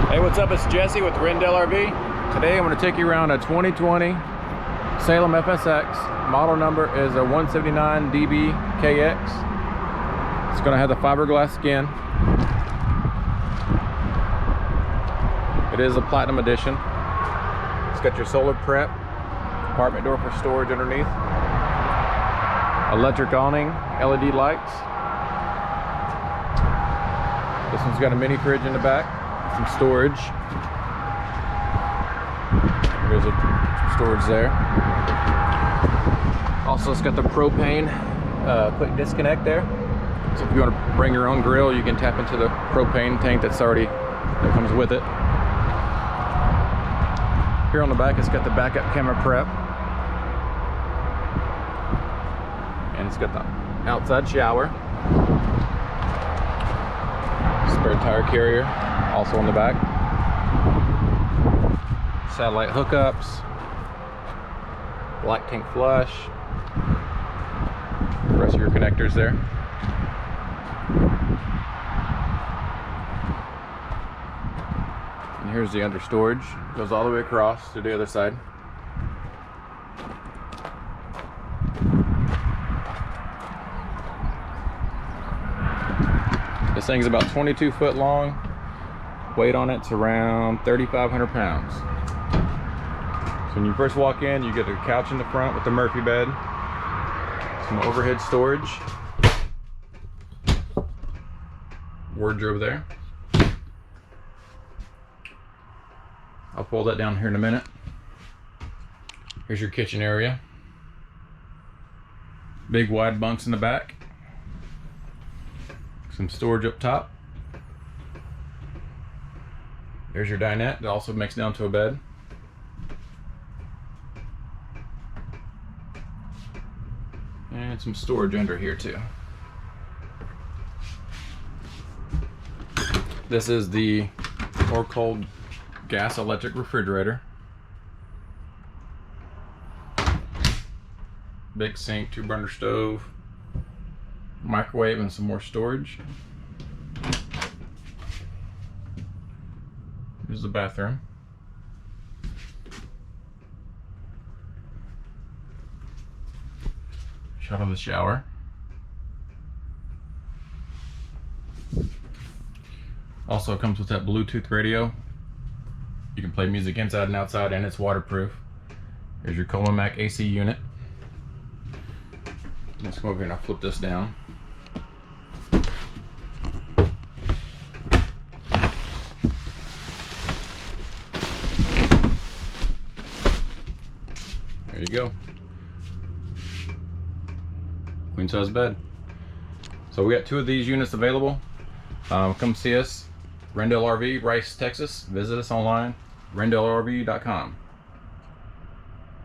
Hey, what's up? It's Jesse with Rendell RV. Today I'm going to take you around a 2020 Salem FSX. Model number is a 179DBKX. It's going to have the fiberglass skin. It is a platinum edition. It's got your solar prep, compartment door for storage underneath, electric awning, LED lights. This one's got a mini fridge in the back. Some storage. There's a storage there. Also, it's got the propane quick disconnect there. So if you want to bring your own grill, you can tap into the propane tank that comes with it. Here on the back, it's got the backup camera prep, and it's got the outside shower, spare tire carrier. Also on the back, satellite hookups, black tank flush, the rest of your connectors there. And here's the under storage, goes all the way across to the other side. This thing's about 22 foot long. Weight on it's around 3,500 pounds. So when you first walk in, you get a couch in the front with the Murphy bed, some overhead storage, wardrobe there. I'll pull that down here in a minute. Here's your kitchen area. Big wide bunks in the back. Some storage up top. There's your dinette that also makes down to a bed. And some storage under here too. This is the or cold gas electric refrigerator. Big sink, 2-burner stove, microwave, and some more storage. Here's the bathroom. Shot of the shower. Also comes with that Bluetooth radio. You can play music inside and outside, and it's waterproof. Here's your Coleman Mac AC unit. Let's come over here and I'll flip this down. There you go. Queen size bed. So we got 2 of these units available. Come see us. Rendell RV, Rice, Texas. Visit us online, rendelrv.com.